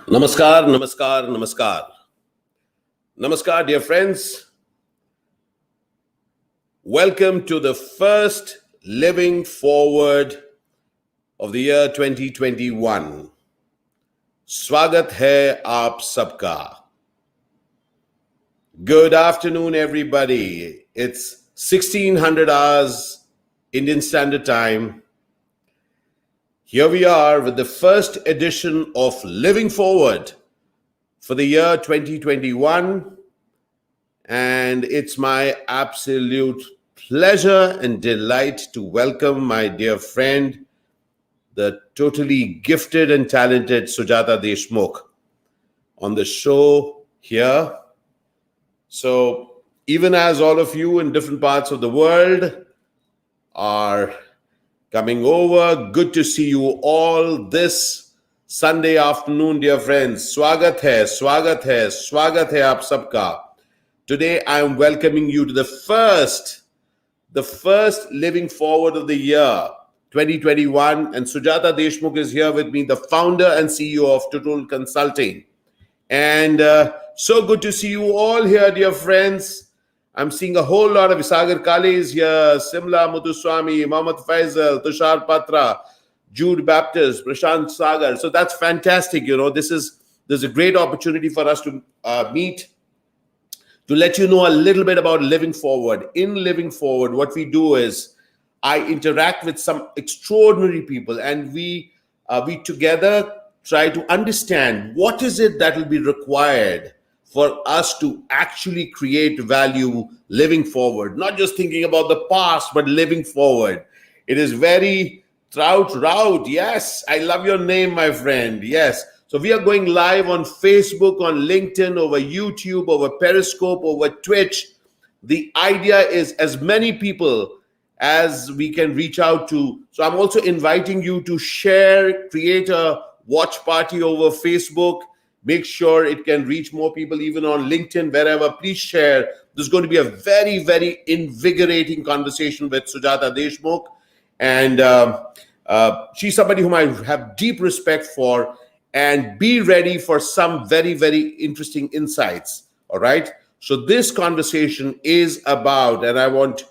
Namaskar, namaskar, namaskar. Namaskar, dear friends. Welcome to the first Living Forward of the year 2021. Swagat hai aap sabka. Good afternoon, everybody. It's 1600 hours Indian Standard Time. Here we are with the first edition of Living Forward for the year 2021. And it's my absolute pleasure and delight to welcome my dear friend, the totally gifted and talented Sujata Deshmukh, on the show here. So, even as all of you in different parts of the world are coming over, good to see you all this Sunday afternoon, dear friends. Swagat hai, swagat hai, swagat hai aap sabka. Today, I am welcoming you to the first Living Forward of the year, 2021. And Sujata Deshmukh is here with me, the founder and CEO of Tutul Consulting. And so good to see you all here, dear friends. I'm seeing a whole lot of Isagar Kales here, Simla Muthuswamy, Mohammad Faisal, Tushar Patra, Jude Baptist, Prashant Sagar. So that's fantastic. You know, there's a great opportunity for us to meet, to let you know a little bit about Living Forward. In Living Forward, what we do is I interact with some extraordinary people, and we together try to understand what is it that will be required for us to actually create value living forward, not just thinking about the past, but living forward. It is very Trout. Yes, I love your name, my friend. Yes. So we are going live on Facebook, on LinkedIn, over YouTube, over Periscope, over Twitch. The idea is as many people as we can reach out to. So I'm also inviting you to share, create a watch party over Facebook. Make sure it can reach more people, even on LinkedIn, wherever. Please share. This is going to be a very, very invigorating conversation with Sujata Deshmukh. And she's somebody whom I have deep respect for, and be ready for some very, very interesting insights. All right. So this conversation is about, and I want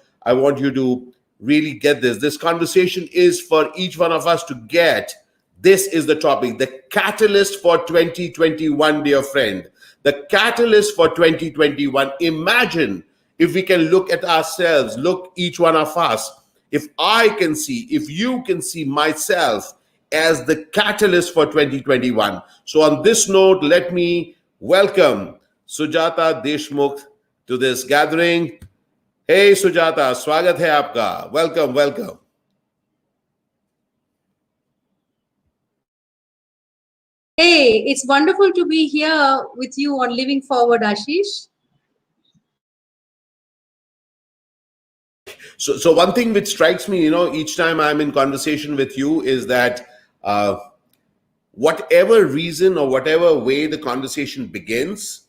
you to really get this. This conversation is for each one of us to get. This is the topic, the catalyst for 2021, dear friend. The catalyst for 2021. Imagine if we can look at ourselves, look each one of us. If I can see, if you can see myself as the catalyst for 2021. So on this note, let me welcome Sujata Deshmukh to this gathering. Hey Sujata, swagat hai aapka. Welcome, welcome. Hey, it's wonderful to be here with you on Living Forward, Ashish. So one thing which strikes me, each time I'm in conversation with you is that whatever reason or whatever way the conversation begins,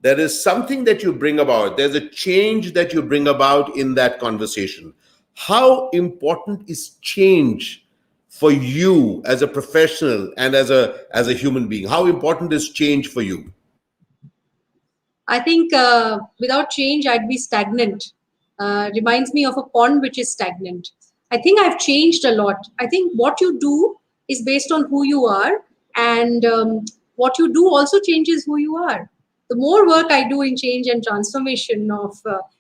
there is something that you bring about. There's a change that you bring about in that conversation. How important is change for you as a professional and as a human being? How important is change for you? I think without change, I'd be stagnant. Reminds me of a pond which is stagnant. I think I've changed a lot. I think what you do is based on who you are, and what you do also changes who you are. The more work I do in change and transformation of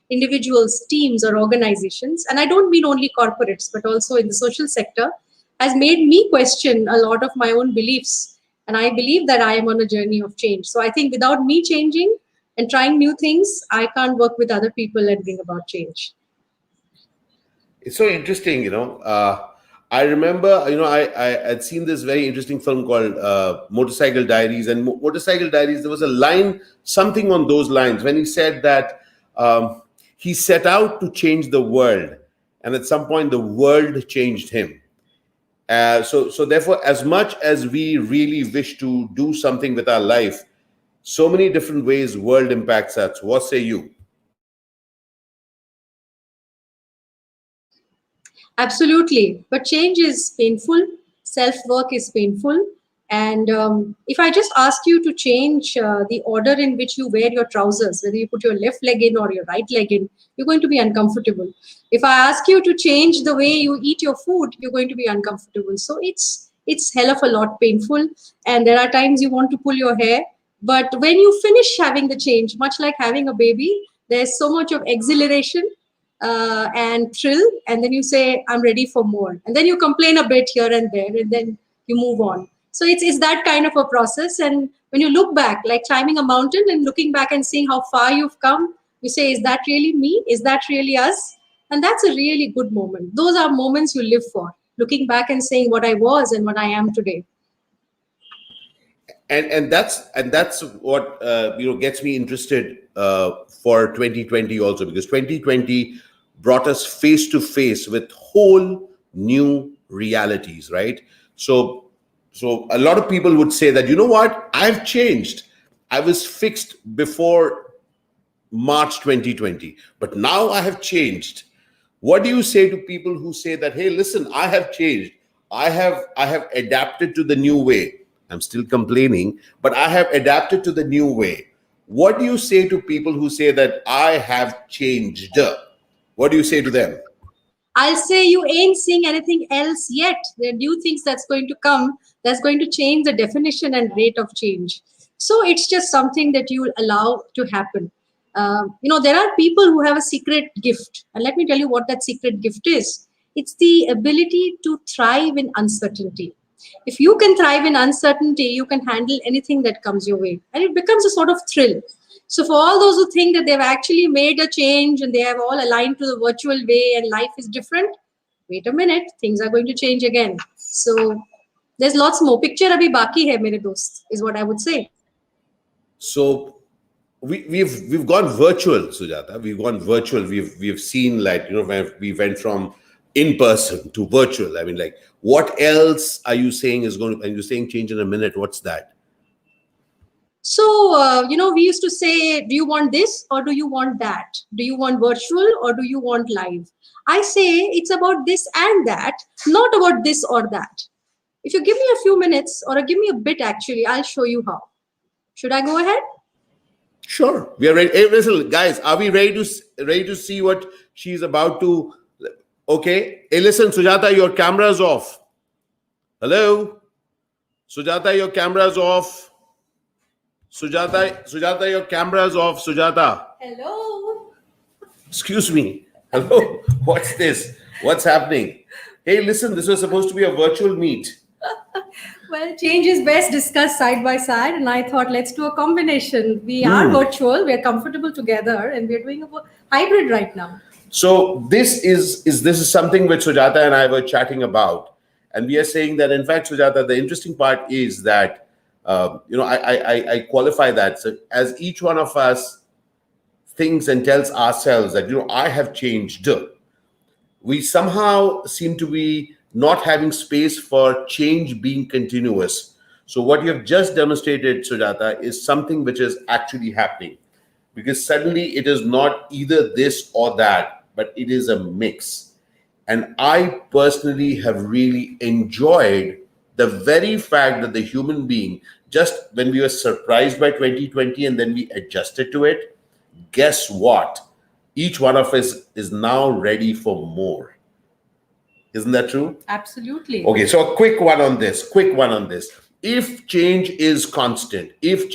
individuals, teams, or organizations, and I don't mean only corporates, but also in the social sector, has made me question a lot of my own beliefs. And I believe that I am on a journey of change. So I think without me changing and trying new things, I can't work with other people and bring about change. It's so interesting, I remember, I had seen this very interesting film called Motorcycle Diaries. And Motorcycle Diaries, there was a line, something on those lines, when he said that he set out to change the world. And at some point, the world changed him. So therefore, as much as we really wish to do something with our life, so many different ways world impacts us. What say you? Absolutely. But change is painful. Self-work is painful. And if I just ask you to change the order in which you wear your trousers, whether you put your left leg in or your right leg in, you're going to be uncomfortable. If I ask you to change the way you eat your food, you're going to be uncomfortable. So it's hell of a lot painful. And there are times you want to pull your hair. But when you finish having the change, much like having a baby, there's so much of exhilaration and thrill. And then you say, I'm ready for more. And then you complain a bit here and there, and then you move on. So it's that kind of a process. And when you look back, like climbing a mountain and looking back and seeing how far you've come, you say, is that really me? Is that really us? And that's a really good moment. Those are moments you live for, looking back and saying what I was and what I am today. And that's what gets me interested for 2020 also, because 2020 brought us face to face with whole new realities, right? So a lot of people would say that, you know what, I've changed. I was fixed before March 2020, but now I have changed. What do you say to people who say that, hey, listen, I have changed. I have adapted to the new way. I'm still complaining, but I have adapted to the new way. What do you say to people who say that I have changed? What do you say to them? I'll say you ain't seeing anything else yet. There are new things that's going to come that's going to change the definition and rate of change. So it's just something that you will allow to happen. There are people who have a secret gift. And let me tell you what that secret gift is. It's the ability to thrive in uncertainty. If you can thrive in uncertainty, you can handle anything that comes your way. And it becomes a sort of thrill. So for all those who think that they've actually made a change and they have all aligned to the virtual way and life is different, wait a minute, things are going to change again. So there's lots more. Picture abhi baki hai mere dost, is what I would say. So we've gone virtual, Sujata. We've gone virtual. We've seen, like, when we went from in person to virtual. I mean, like, what else are you saying is going to? And you're saying change in a minute. What's that? So, we used to say, do you want this or do you want that? Do you want virtual or do you want live? I say it's about this and that, not about this or that. If you give me a few minutes or give me a bit, actually, I'll show you how. Should I go ahead? Sure. We are ready. Hey, listen, guys, are we ready to see what she's about to? Okay. Hey, listen, Sujata, your camera's off. Hello? Sujata, your camera's off. Sujata, your camera's off. Sujata. Hello. Excuse me. Hello. What's this? What's happening? Hey, listen, this was supposed to be a virtual meet. Well, change is best discussed side by side, and I thought let's do a combination. We are virtual, we are comfortable together, and we're doing a hybrid right now. So this is something which Sujata and I were chatting about, and we are saying that, in fact, Sujata, the interesting part is that I qualify that. So as each one of us thinks and tells ourselves that, I have changed, we somehow seem to be not having space for change being continuous. So what you have just demonstrated, Sujata, is something which is actually happening, because suddenly it is not either this or that, but it is a mix. And I personally have really enjoyed the very fact that the human being, just when we were surprised by 2020 and then we adjusted to it, guess what? Each one of us is now ready for more. Isn't that true? Absolutely. Okay, so a quick one on this. If change is constant, if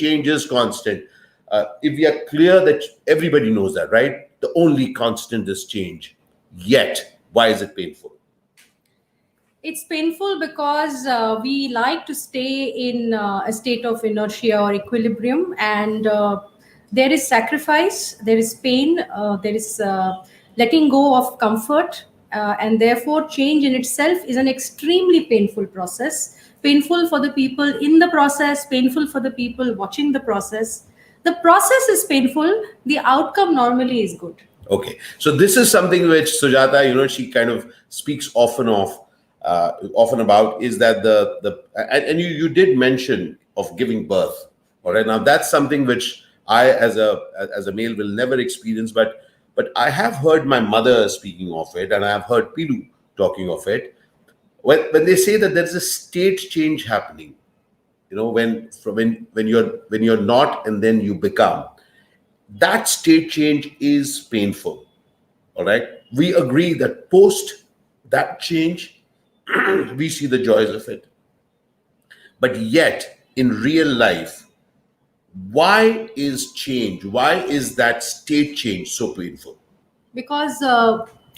we are clear that everybody knows that, right? The only constant is change. Yet, why is it painful? It's painful because we like to stay in a state of inertia or equilibrium, and there is sacrifice, there is pain, there is letting go of comfort, and therefore change in itself is an extremely painful process. Painful for the people in the process, painful for the people watching the process. The process is painful, the outcome normally is good. Okay, so this is something which Sujata, she kind of speaks often about, is that and you did mention of giving birth. All right, now that's something which I, as a male, will never experience, but I have heard my mother speaking of it, and I have heard Pilu talking of it. When they say that there is a state change happening, when you're not and then you become, that state change is painful. All right, we agree that post that change we see the joys of it. But yet in real life, why is change, why is that state change so painful? Because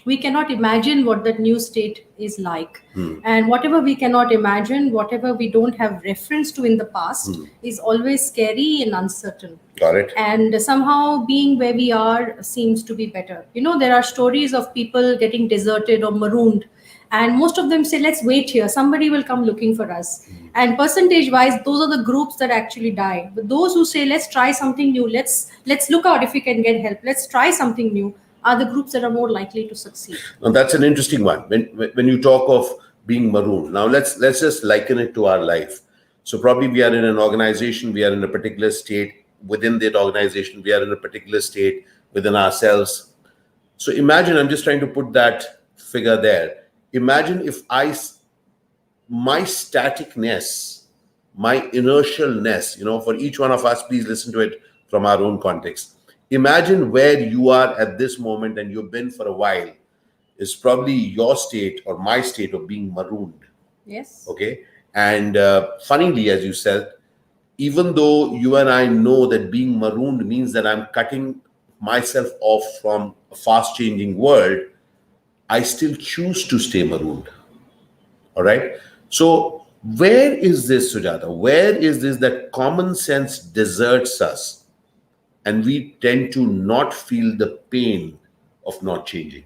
we cannot imagine what that new state is like, and whatever we cannot imagine, whatever we don't have reference to in the past, is always scary and uncertain. Got it. And somehow being where we are seems to be better. There are stories of people getting deserted or marooned, and most of them say, let's wait here, somebody will come looking for us. And percentage wise, those are the groups that actually die. But those who say, let's try something new, let's look out if we can get help, let's try something new, are the groups that are more likely to succeed. Now that's an interesting one. When you talk of being marooned, now let's just liken it to our life. So probably we are in an organization, we are in a particular state. Within that organization, we are in a particular state within ourselves. So imagine, I'm just trying to put that figure there. Imagine if my staticness, my inertialness, for each one of us, please listen to it from our own context. Imagine where you are at this moment, and you've been for a while, is probably your state or my state of being marooned. Yes. Okay. And funnily, as you said, even though you and I know that being marooned means that I'm cutting myself off from a fast changing world, I still choose to stay marooned. All right. So where is this, Sujata? Where is this that common sense deserts us and we tend to not feel the pain of not changing?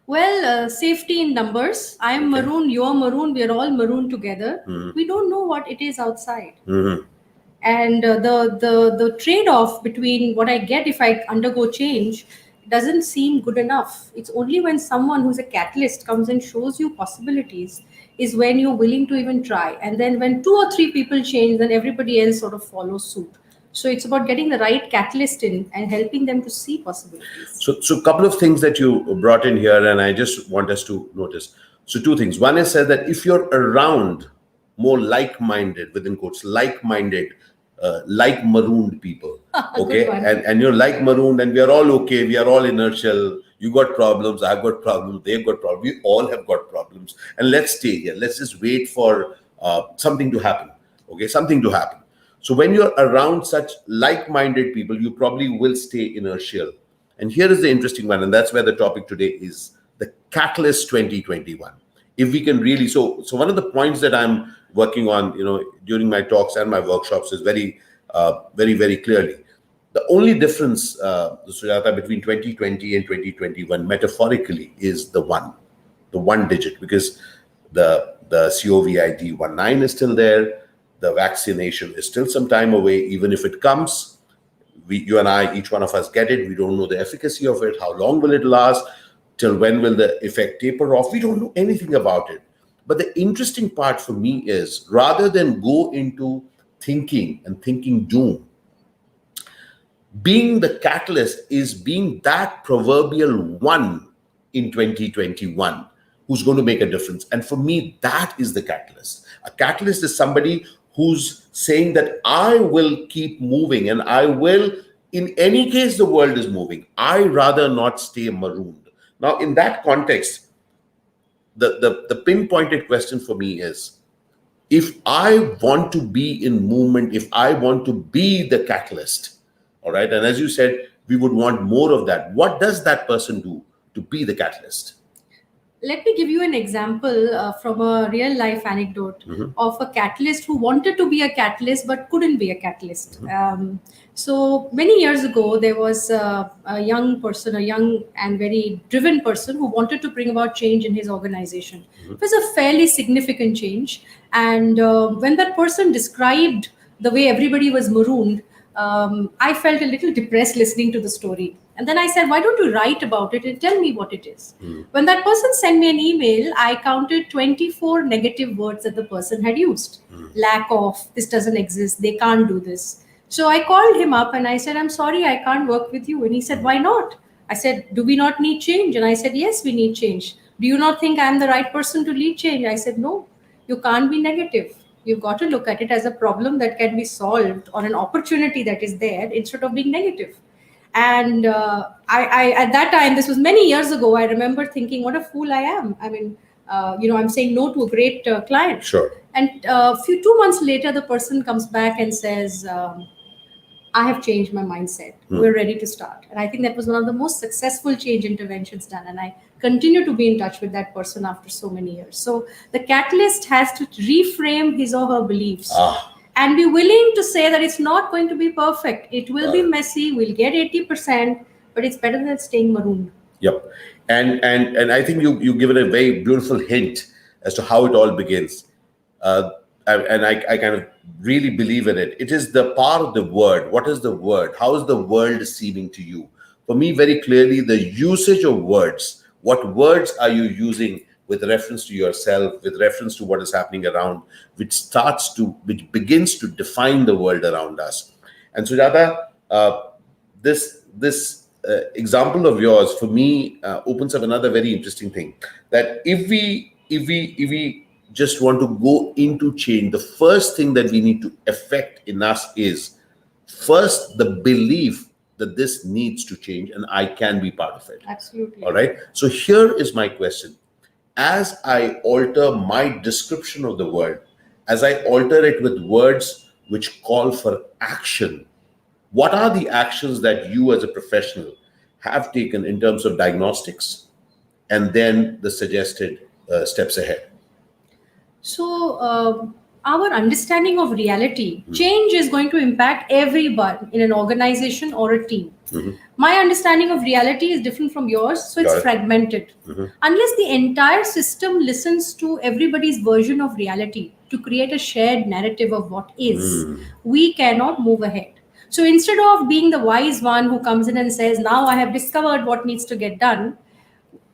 Well, safety in numbers. I am Okay. maroon, you're maroon, we're all maroon together. We don't know what it is outside. And the trade-off between what I get if I undergo change doesn't seem good enough. It's only when someone who's a catalyst comes and shows you possibilities is when you're willing to even try. And then when 2 or 3 people change, then everybody else sort of follows suit. So it's about getting the right catalyst in and helping them to see possibilities. So a couple of things that you brought in here, and I just want us to notice. So 2 things. One is said that if you're around more like-minded, within quotes, like-minded, like marooned people, okay, and you're like marooned, and we are all okay, we are all inertial. You got problems, I've got problems, they've got problems, we all have got problems, and let's stay here. Let's just wait for something to happen. Okay, something to happen. So when you're around such like-minded people, you probably will stay inertial. And here is the interesting one, and that's where the topic today is: the Catalyst 2021. If we can really, so one of the points that I'm working on, during my talks and my workshops is very, very clearly. The only difference, Sujata, between 2020 and 2021, metaphorically, is the one digit, because the COVID-19 is still there. The vaccination is still some time away. Even if it comes, you and I, each one of us get it. We don't know the efficacy of it. How long will it last? Till when will the effect taper off? We don't know anything about it. But the interesting part for me is, rather than go into thinking doom, being the catalyst is being that proverbial one in 2021 who's going to make a difference. And for me, that is the catalyst. A catalyst is somebody who's saying that I will keep moving, and I will, in any case the world is moving, I rather not stay marooned. Now, in that context, the pinpointed question for me is, if I want to be in movement, if I want to be the catalyst, all right, and as you said, we would want more of that. What does that person do to be the catalyst? Let me give you an example from a real life anecdote of a catalyst who wanted to be a catalyst but couldn't be a catalyst. So many years ago, there was a young person, a young and very driven person who wanted to bring about change in his organization. It was a fairly significant change. And when that person described the way everybody was marooned, I felt a little depressed listening to the story. And then I said, why don't you write about it and tell me what it is? When that person sent me an email, I counted 24 negative words that the person had used. Lack of, this doesn't exist, they can't do this. So I called him up and I said, I'm sorry, I can't work with you. And he said, why not? I said, do we not need change? And I said, yes, we need change. Do you not think I'm the right person to lead change? I said, no, you can't be negative. You've got to look at it as a problem that can be solved or an opportunity that is there instead of being negative. And I at that time, this was many years ago, I remember thinking, what a fool I am. I mean, I'm saying no to a great client. Sure. And a few 2 months later, the person comes back and says, I have changed my mindset. We're ready to start. And I think that was one of the most successful change interventions done. And I continue to be in touch with that person after so many years. So the catalyst has to reframe his or her beliefs and be willing to say that it's not going to be perfect. It will be messy. We'll get 80%, but it's better than staying marooned. Yep. And I think you've given a very beautiful hint as to how it all begins. And I kind of really believe in it. It is the power of the word. What is the word? How is the world seeming to you? For me, very clearly, the usage of words. What words are you using with reference to yourself, with reference to what is happening around, which begins to define the world around us? And Sujata, this example of yours for me opens up another very interesting thing, that if we just want to go into change, the first thing that we need to affect in us is first the belief that this needs to change and I can be part of it. Absolutely. All right. So here is my question. As I alter my description of the world, as I alter it with words which call for action, what are the actions that you as a professional have taken in terms of diagnostics and then the suggested steps ahead? So, our understanding of reality, change is going to impact everyone in an organization or a team. My understanding of reality is different from yours, so it's fragmented. Unless the entire system listens to everybody's version of reality to create a shared narrative of what is, we cannot move ahead. So instead of being the wise one who comes in and says, now I have discovered what needs to get done,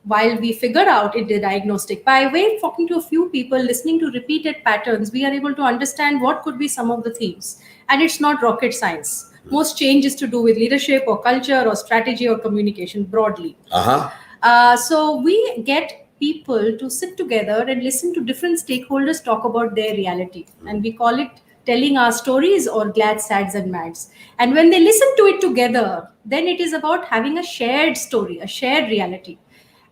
while we figure out in the diagnostic, by way of talking to a few people, listening to repeated patterns, we are able to understand what could be some of the themes. And it's not rocket science. Most change is to do with leadership or culture or strategy or communication broadly. So we get people to sit together and listen to different stakeholders talk about their reality. And we call it telling our stories or glad, sads, and mads. And when they listen to it together, then it is about having a shared story, a shared reality.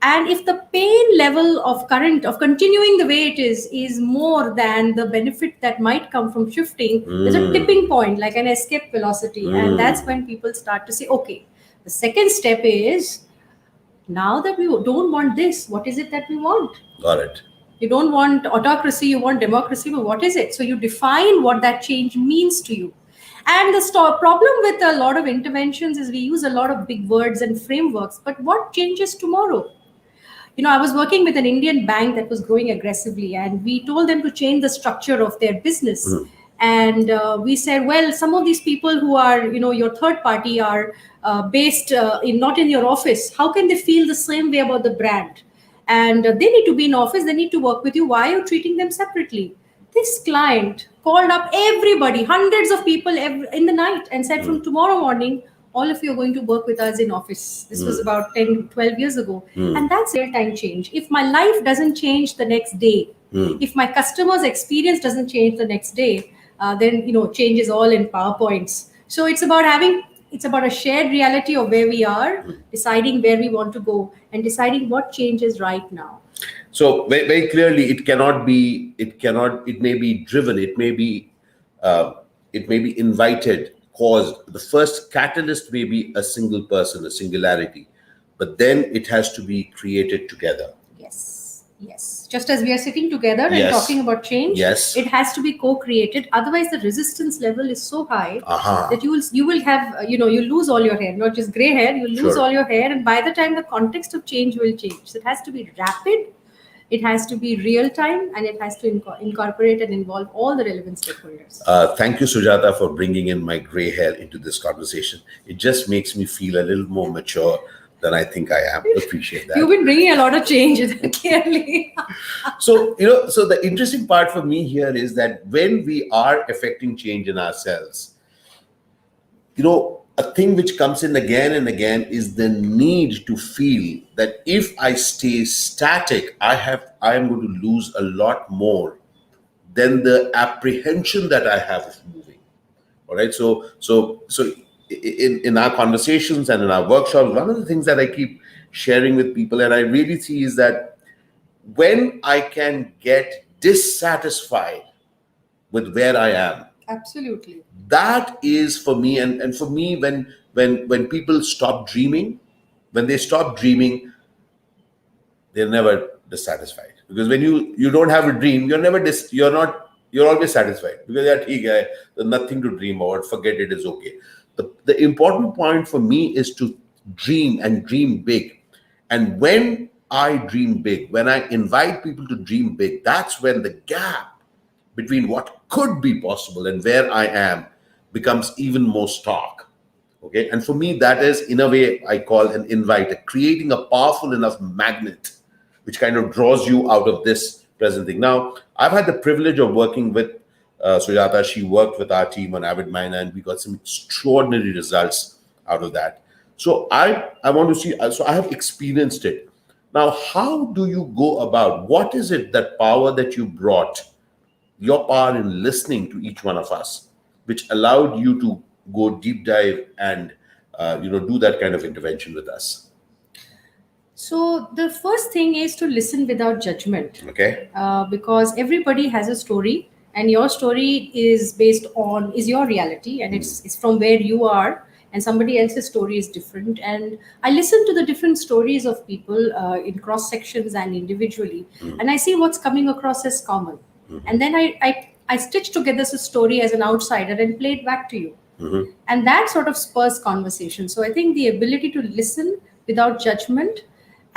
And if the pain level of continuing the way it is more than the benefit that might come from shifting, there's a tipping point, like an escape velocity. And that's when people start to say, okay, the second step is, now that we don't want this, what is it that we want? Got it. You don't want autocracy, you want democracy, but what is it? So you define what that change means to you. And the problem with a lot of interventions is we use a lot of big words and frameworks, but what changes tomorrow? I was working with an Indian bank that was growing aggressively, and we told them to change the structure of their business. And we said, well, some of these people who are, your third party are based not in your office. How can they feel the same way about the brand? And they need to be in office. They need to work with you. Why are you treating them separately? This client called up everybody, hundreds of people in the night, and said, from tomorrow morning, all of you are going to work with us in office. This was about 10, 12 years ago. And that's real-time change. If my life doesn't change the next day, if my customer's experience doesn't change the next day, then, change is all in PowerPoints. So it's about a shared reality of where we are, deciding where we want to go, and deciding what change is right now. So very, very clearly, it may be driven, it may be invited, caused. The first catalyst may be a single person, a singularity, but then it has to be created together. Yes. Just as we are sitting together and talking about change, it has to be co-created. Otherwise, the resistance level is so high that you will have, you lose all your hair, not just gray hair, you lose all your hair. And by the time the context of change will change. So it has to be rapid, it has to be real time, and it has to incorporate and involve all the relevant stakeholders. Thank you, Sujata, for bringing in my gray hair into this conversation. It just makes me feel a little more mature than I think I am. Appreciate that. You've been bringing a lot of change, clearly. So the interesting part for me here is that when we are affecting change in ourselves, a thing which comes in again and again is the need to feel that if I stay static, I am going to lose a lot more than the apprehension that I have of moving. All right. So in our conversations and in our workshops, one of the things that I keep sharing with people, and I really see, is that when I can get dissatisfied with where I am, Absolutely. that is for me. And for me, when people stop dreaming, when they stop dreaming, they're never dissatisfied. Because when you don't have a dream, you're always satisfied, because there's nothing to dream about, forget it, is okay. The important point for me is to dream, and dream big. And when I dream big, when I invite people to dream big, that's when the gap between what could be possible and where I am becomes even more stark. Okay. And for me, that is, in a way, I call an invite, creating a powerful enough magnet which kind of draws you out of this present thing. Now, I've had the privilege of working with Sujata. She worked with our team on Avid Miner, and we got some extraordinary results out of that. So I want to see, so I have experienced it. Now, how do you go about, what is it, that power that you brought, your power in listening to each one of us, which allowed you to go deep dive and do that kind of intervention with us? So the first thing is to listen without judgment, Okay. because everybody has a story, and your story is your reality, and it's from where you are, and somebody else's story is different. And I listen to the different stories of people in cross sections and individually, and I see what's coming across as common, and then I stitch together the story as an outsider and play it back to you. And that sort of spurs conversation. So I think the ability to listen without judgment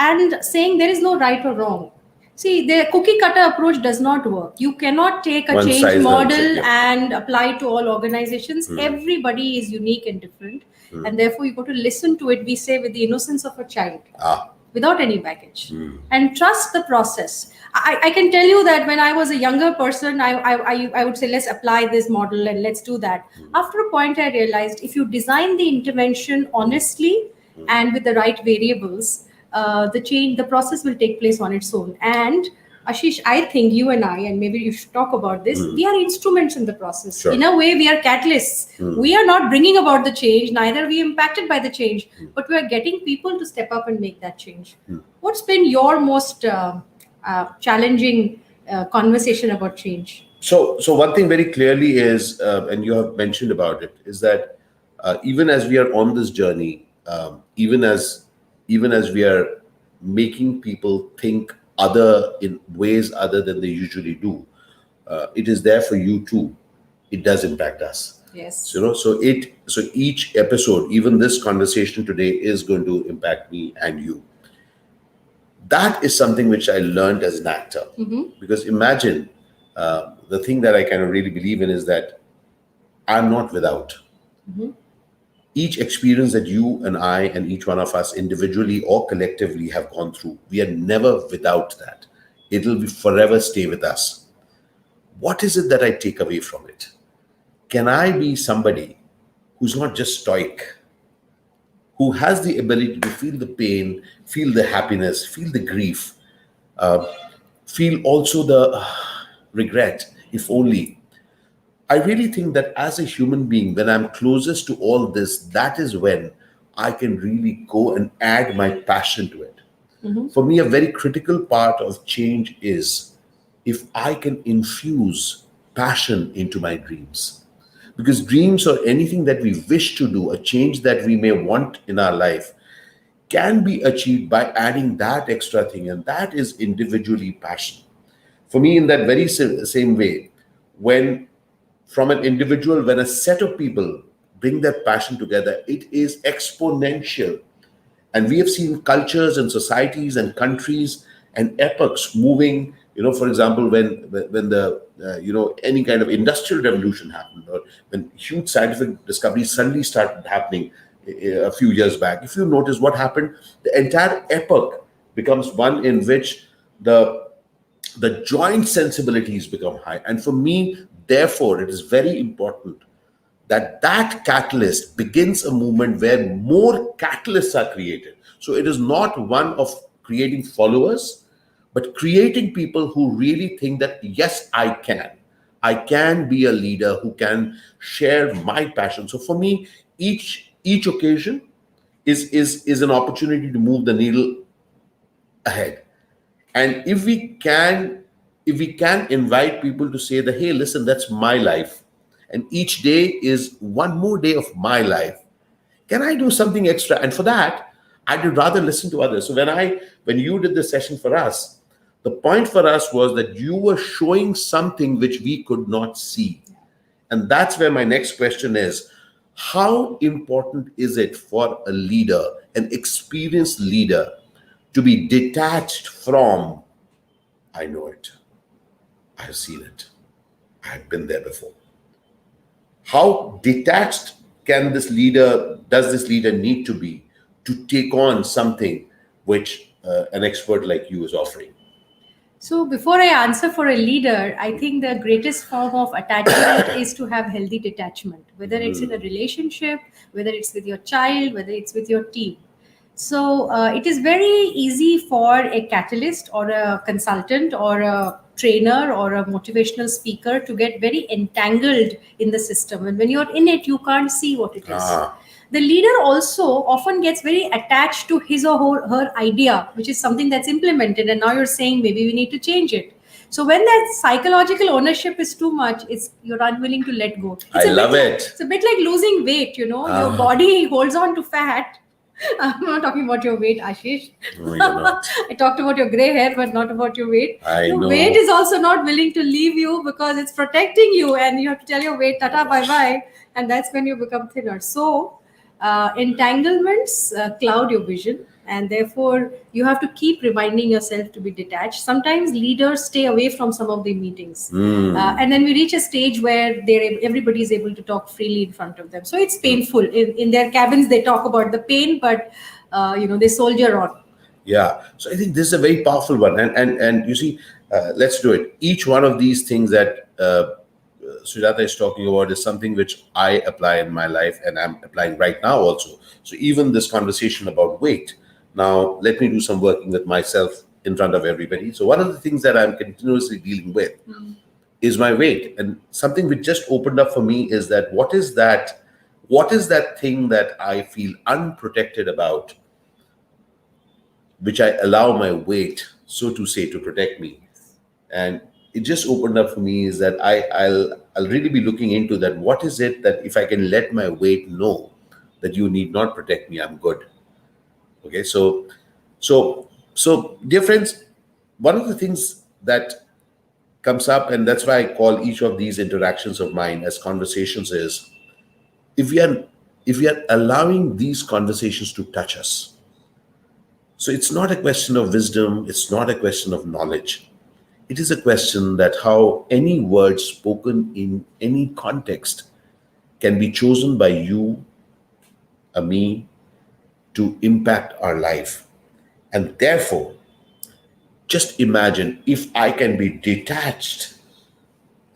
and saying there is no right or wrong. See, the cookie cutter approach does not work. You cannot take a One change size doesn't model fit, yeah. and apply it to all organizations. Everybody is unique and different. And therefore, you got to listen to it, we say, with the innocence of a child, without any baggage, and trust the process. I can tell you that when I was a younger person, I would say, let's apply this model and let's do that. After a point, I realized if you design the intervention honestly and with the right variables, the process will take place on its own. And Ashish, I think you and I, and maybe you should talk about this, we are instruments in the process. Sure. In a way, we are catalysts. We are not bringing about the change, neither are we impacted by the change, but we are getting people to step up and make that change. What's been your most challenging conversation about change? So one thing very clearly is, and you have mentioned about it, is that even as we are on this journey, even as we are making people think in ways other than they usually do, it is there for you too. It does impact us. Yes. So each episode, even this conversation today, is going to impact me and you. That is something which I learned as an actor. Because imagine, the thing that I kind of really believe in is that I'm not without. Each experience that you and I and each one of us individually or collectively have gone through, we are never without that. It'll forever stay with us. What is it that I take away from it? Can I be somebody who's not just stoic, who has the ability to feel the pain, feel the happiness, feel the grief, feel also the regret, if only? I really think that as a human being, when I'm closest to all this, that is when I can really go and add my passion to it. For me, a very critical part of change is if I can infuse passion into my dreams. Because dreams, or anything that we wish to do, a change that we may want in our life, can be achieved by adding that extra thing, and that is individually passion. For me, in that very same way, from an individual, when a set of people bring their passion together, it is exponential. And we have seen cultures and societies and countries and epochs moving. For example, when the any kind of industrial revolution happened, or when huge scientific discoveries suddenly started happening a few years back, if you notice what happened, the entire epoch becomes one in which the joint sensibilities become high. And for me, therefore, it is very important that catalyst begins a movement where more catalysts are created. So it is not one of creating followers, but creating people who really think that, yes, I can. I can be a leader who can share my passion. So for me, each occasion is an opportunity to move the needle ahead. And if we can invite people to say that, hey, listen, that's my life, and each day is one more day of my life, can I do something extra? And for that, I'd rather listen to others. So when you did the session for us, the point for us was that you were showing something which we could not see. And that's where my next question is: how important is it for a leader, an experienced leader, to be detached from, I know it, I've seen it, I've been there before? How detached does this leader need to be to take on something which an expert like you is offering? So before I answer for a leader, I think the greatest form of attachment is to have healthy detachment, whether it's in a relationship, whether it's with your child, whether it's with your team. So it is very easy for a catalyst or a consultant or a trainer or a motivational speaker to get very entangled in the system. And when you're in it, you can't see what it is. The leader also often gets very attached to his or her idea, which is something that's implemented, and now you're saying maybe we need to change it. So when that psychological ownership is too much, it's you're unwilling to let go. I love it. It's a bit like losing weight. Your body holds on to fat. I'm not talking about your weight, Ashish. No, you're not. I talked about your gray hair, but not about your weight. I Your know. weight is also not willing to leave you because it's protecting you, and you have to tell your weight, tata, bye bye, and that's when you become thinner. So, entanglements cloud your vision, and therefore you have to keep reminding yourself to be detached. Sometimes leaders stay away from some of the meetings, and then we reach a stage where everybody is able to talk freely in front of them. So it's painful. In their cabins, they talk about the pain, but they soldier on. Yeah. So I think this is a very powerful one. And you see, let's do it. Each one of these things that Sujata is talking about is something which I apply in my life, and I'm applying right now also. So even this conversation about weight, now let me do some working with myself in front of everybody. So one of the things that I'm continuously dealing with is my weight. And something which just opened up for me is that what is that thing that I feel unprotected about, which I allow my weight, so to say, to protect me. And it just opened up for me is that I'll really be looking into that. What is it that if I can let my weight know that you need not protect me, I'm good. Okay, so dear friends, one of the things that comes up, and that's why I call each of these interactions of mine as conversations, is if we are allowing these conversations to touch us. So it's not a question of wisdom, it's not a question of knowledge. It is a question that how any word spoken in any context can be chosen by you, me, to impact our life. And therefore, just imagine if I can be detached.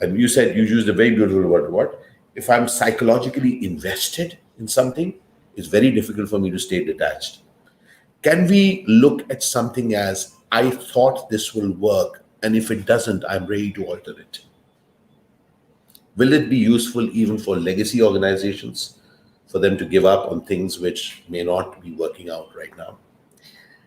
And you said, you used a very beautiful word, what? If I'm psychologically invested in something, it's very difficult for me to stay detached. Can we look at something as, I thought this will work, and if it doesn't, I'm ready to alter it? Will it be useful even for legacy organizations, for them to give up on things which may not be working out right now?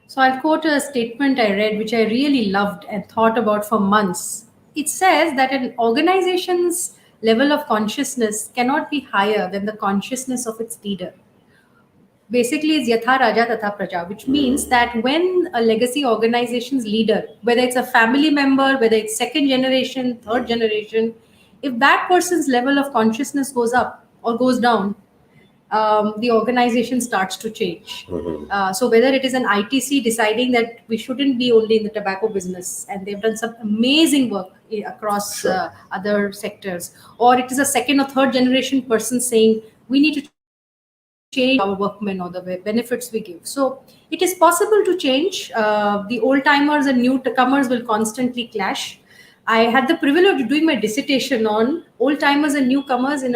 So I'll quote a statement I read, which I really loved and thought about for months. It says that an organization's level of consciousness cannot be higher than the consciousness of its leader. Basically, it's yatha raja tatha praja, which means that when a legacy organization's leader, whether it's a family member, whether it's second generation, third generation, if that person's level of consciousness goes up or goes down, the organization starts to change. So whether it is an ITC deciding that we shouldn't be only in the tobacco business, and they've done some amazing work across other sectors, or it is a second or third generation person saying we need to change our workmen or the benefits we give. So it is possible to change. The old timers and newcomers will constantly clash. I had the privilege of doing my dissertation on old timers and newcomers in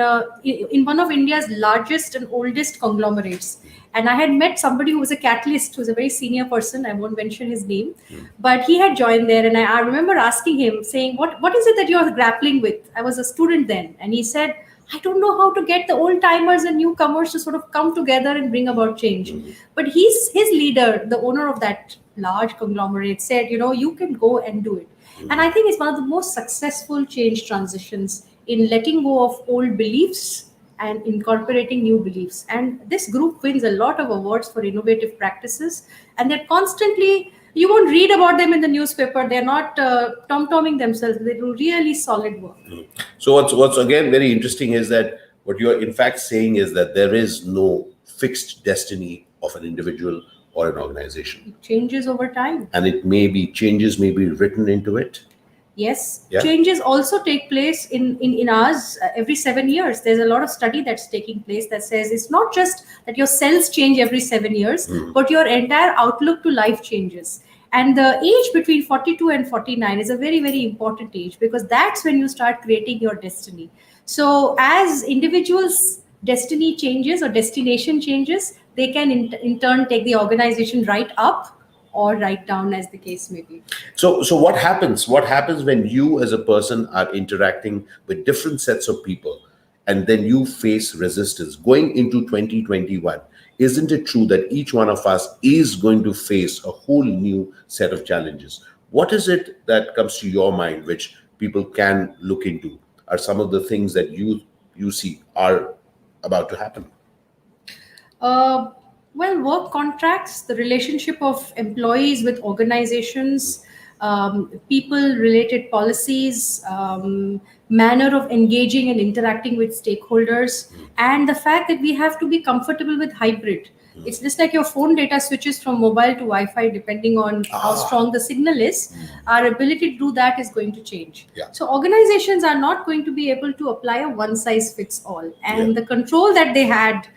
one of India's largest and oldest conglomerates. And I had met somebody who was a catalyst, who was a very senior person. I won't mention his name, but he had joined there. And I remember asking him, saying, "What is it that you're grappling with?" I was a student then, and he said, "I don't know how to get the old timers and newcomers to sort of come together and bring about change." But his leader, the owner of that large conglomerate, said, "You can go and do it." And I think it's one of the most successful change transitions in letting go of old beliefs and incorporating new beliefs. And this group wins a lot of awards for innovative practices. And they're constantly, you won't read about them in the newspaper. They're not tom-tomming themselves. They do really solid work. So what's again very interesting is that what you're in fact saying is that there is no fixed destiny of an individual or an organization. It changes over time. And changes may be written into it. Yes, Yeah. changes also take place in ours every 7 years. There's a lot of study that's taking place that says it's not just that your cells change every 7 years, but your entire outlook to life changes. And the age between 42 and 49 is a very, very important age, because that's when you start creating your destiny. So as individuals' destiny changes or destination changes, they can in turn take the organization right up or right down, as the case may be. So what happens? What happens when you as a person are interacting with different sets of people and then you face resistance going into 2021? Isn't it true that each one of us is going to face a whole new set of challenges? What is it that comes to your mind which people can look into? Are some of the things that you see are about to happen? Well, work contracts, the relationship of employees with organizations, people-related policies, manner of engaging and interacting with stakeholders, and the fact that we have to be comfortable with hybrid. It's just like your phone data switches from mobile to Wi-Fi depending on how strong the signal is. Our ability to do that is going to change. Yeah. So organizations are not going to be able to apply a one-size-fits-all. And Yeah. the control that they had,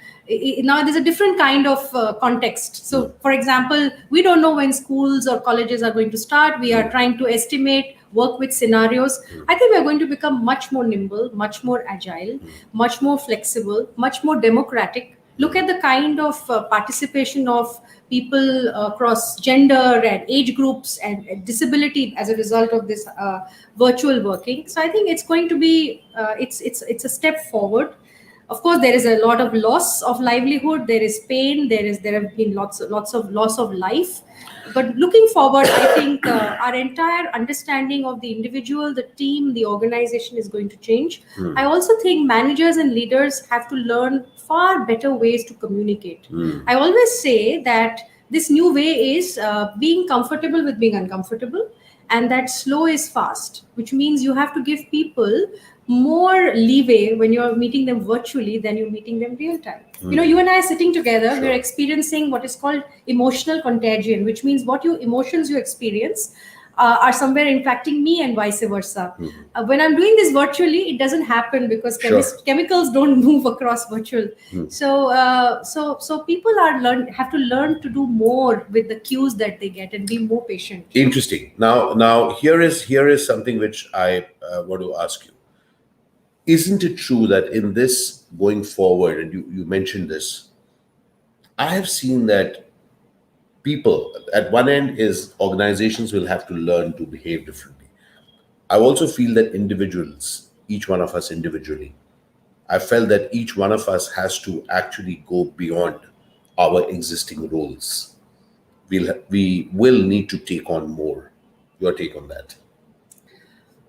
now there's a different kind of context. So for example, we don't know when schools or colleges are going to start. We are trying to estimate, work with scenarios. I think we're going to become much more nimble, much more agile, much more flexible, much more democratic. Look at the kind of participation of people across gender and age groups and disability as a result of this virtual working. So I think it's going to be it's a step forward. Of course, there is a lot of loss of livelihood. There is pain. There have been lots of loss of life. But looking forward, I think our entire understanding of the individual, the team, the organization is going to change. I also think managers and leaders have to learn far better ways to communicate. I always say that this new way is being comfortable with being uncomfortable, and that slow is fast, which means you have to give people more leeway when you're meeting them virtually than you're meeting them real time. You and I are sitting together, Sure. we're experiencing what is called emotional contagion, which means what emotions you experience are somewhere impacting me and vice versa. When I'm doing this virtually, it doesn't happen because Sure. chemicals don't move across virtual. So people have to learn to do more with the cues that they get and be more patient. Interesting. Now here is something which I want to ask you. Isn't it true that in this going forward, and you mentioned this, I have seen that people at one end is organizations will have to learn to behave differently. I also feel that individuals, each one of us individually, I felt that each one of us has to actually go beyond our existing roles. We will need to take on more. Your take on that?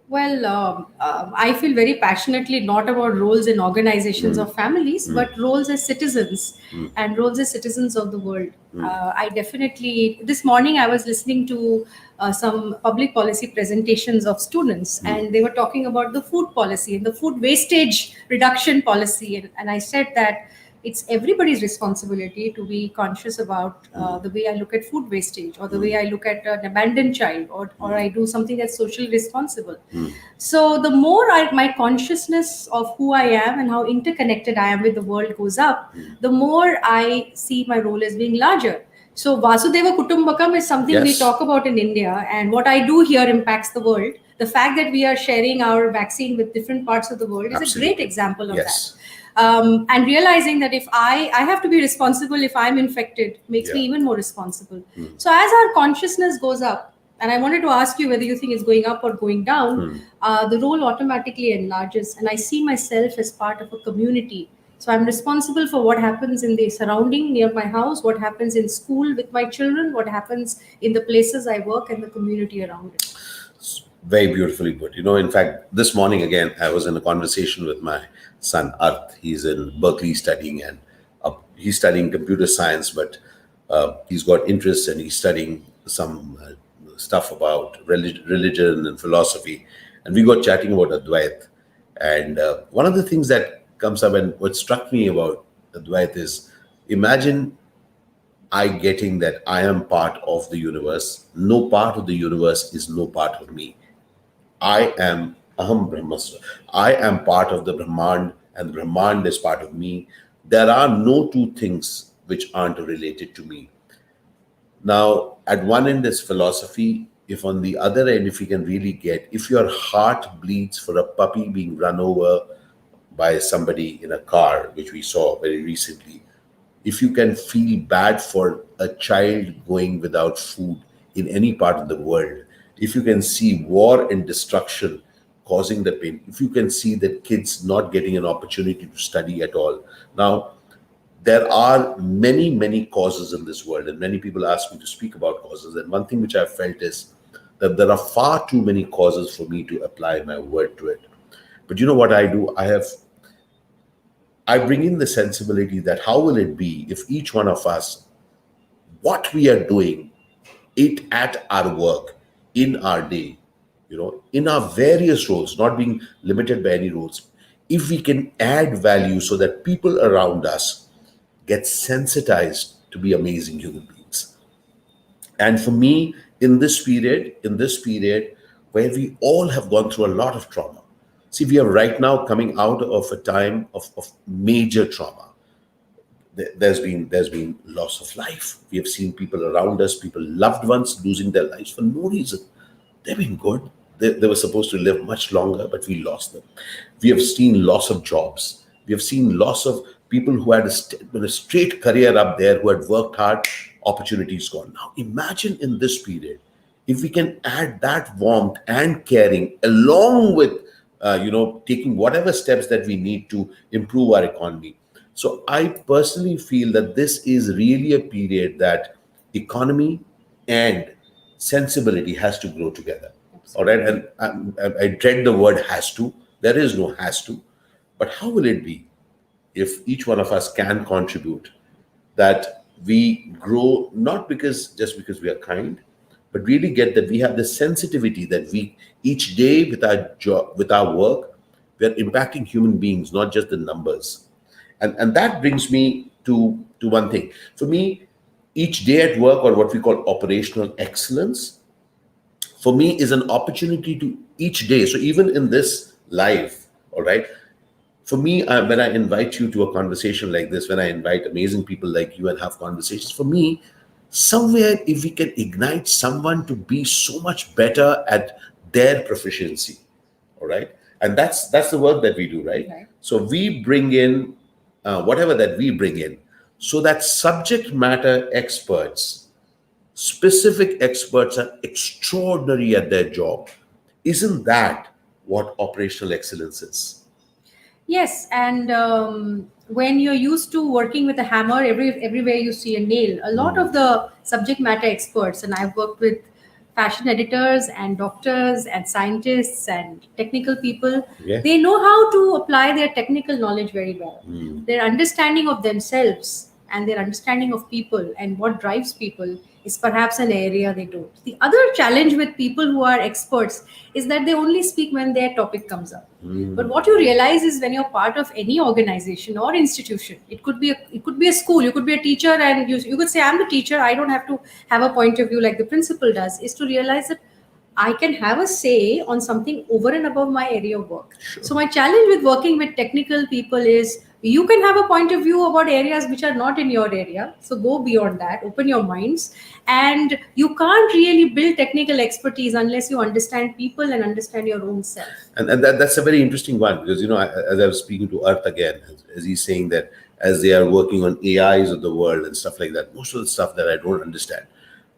Well, I feel very passionately not about roles in organizations or families, but roles as citizens and roles as citizens of the world. I definitely, this morning I was listening to some public policy presentations of students, and they were talking about the food policy and the food wastage reduction policy. And I said that it's everybody's responsibility to be conscious about the way I look at food wastage, or the way I look at an abandoned child, or I do something that's socially responsible. So the more my consciousness of who I am and how interconnected I am with the world goes up, the more I see my role as being larger. So Vasudeva Kutumbakam is something we Yes. talk about in India, and what I do here impacts the world. The fact that we are sharing our vaccine with different parts of the world is a great example of that. And realizing that if I have to be responsible if I'm infected makes me even more responsible. So as our consciousness goes up, and I wanted to ask you whether you think it's going up or going down, the role automatically enlarges. And I see myself as part of a community. So I'm responsible for what happens in the surrounding near my house, what happens in school with my children, what happens in the places I work and the community around it. Very beautifully put. In fact, this morning again, I was in a conversation with my son, Advaith. He's in Berkeley studying, and he's studying computer science, but he's got interests and he's studying some stuff about religion and philosophy. And we got chatting about Advaith. And one of the things that comes up, and what struck me about Advaith is, imagine I getting that I am part of the universe. No part of the universe is no part of me. I am Aham Brahmasva. I am part of the Brahmand, and Brahmand is part of me. There are no two things which aren't related to me. Now, at one end is philosophy. If on the other end, if you can really get, if your heart bleeds for a puppy being run over by somebody in a car, which we saw very recently, if you can feel bad for a child going without food in any part of the world, if you can see war and destruction causing the pain, if you can see that kids not getting an opportunity to study at all. Now, there are many, many causes in this world, and many people ask me to speak about causes. And one thing which I've felt is that there are far too many causes for me to apply my word to it. But you know what I do? I bring in the sensibility that how will it be if each one of us, what we are doing it at our work, in our day, in our various roles, not being limited by any roles, if we can add value so that people around us get sensitized to be amazing human beings. And for me, in this period, where we all have gone through a lot of trauma. See, we are right now coming out of a time of major trauma. There's been loss of life. We have seen people around us, loved ones losing their lives for no reason. They've been good. They were supposed to live much longer, but we lost them. We have seen loss of jobs. We have seen loss of people who had a straight career up there, who had worked hard, opportunities gone. Now imagine in this period, if we can add that warmth and caring along with taking whatever steps that we need to improve our economy. So I personally feel that this is really a period that economy and sensibility has to grow together. All right. And I dread the word has to. There is no has to. But how will it be if each one of us can contribute, that we grow, not just because we are kind, but really get that we have the sensitivity that we each day with our job, with our work, we are impacting human beings, not just the numbers. And that brings me to one thing. For me, each day at work, or what we call operational excellence, for me is an opportunity to each day. So even in this life, all right, for me, when I invite you to a conversation like this, when I invite amazing people like you and have conversations, for me, somewhere if we can ignite someone to be so much better at their proficiency, all right, and that's the work that we do, right? So we bring in whatever that we bring in, so that subject matter experts, specific experts, are extraordinary at their job. Isn't that what operational excellence is? Yes, and when you're used to working with a hammer, everywhere you see a nail. A lot of the subject matter experts, and I've worked with fashion editors and doctors and scientists and technical people. Yeah. They know how to apply their technical knowledge very well. Their understanding of themselves and their understanding of people and what drives people is perhaps an area they don't. The other challenge with people who are experts is that they only speak when their topic comes up. But what you realize is when you're part of any organization or institution, it could be a school, you could be a teacher, and you could say, I'm the teacher, I don't have to have a point of view like the principal does, is to realize that I can have a say on something over and above my area of work. Sure. So my challenge with working with technical people is You can have a point of view about areas which are not in your area. So go beyond that, open your minds. And you can't really build technical expertise unless you understand people and understand your own self. And that's a very interesting one, because, as I was speaking to Earth again, as he's saying that as they are working on AIs of the world and stuff like that, most of the stuff that I don't understand,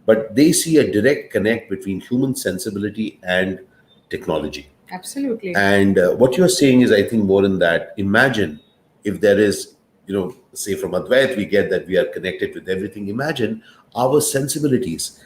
but they see a direct connect between human sensibility and technology. Absolutely. And what you're saying is, I think, more in that. Imagine if there is, say from Advaith, we get that we are connected with everything. Imagine our sensibilities.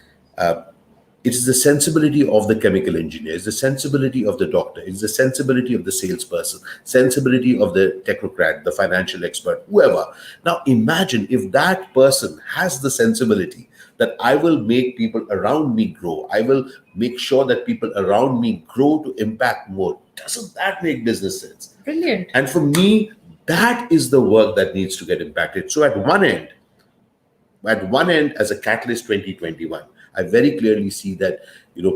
It is the sensibility of the chemical engineer, it's the sensibility of the doctor, it's the sensibility of the salesperson, sensibility of the technocrat, the financial expert, whoever. Now imagine if that person has the sensibility that I will make people around me grow, I will make sure that people around me grow to impact more. Doesn't that make business sense? Brilliant. And for me, that is the work that needs to get impacted. So at one end, as a catalyst 2021, I very clearly see that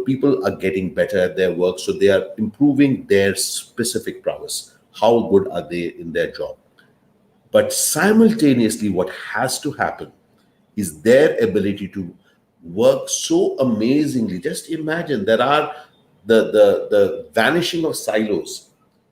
people are getting better at their work, so they are improving their specific prowess. How good are they in their job? But simultaneously, what has to happen is their ability to work so amazingly. Just imagine, there are the vanishing of silos.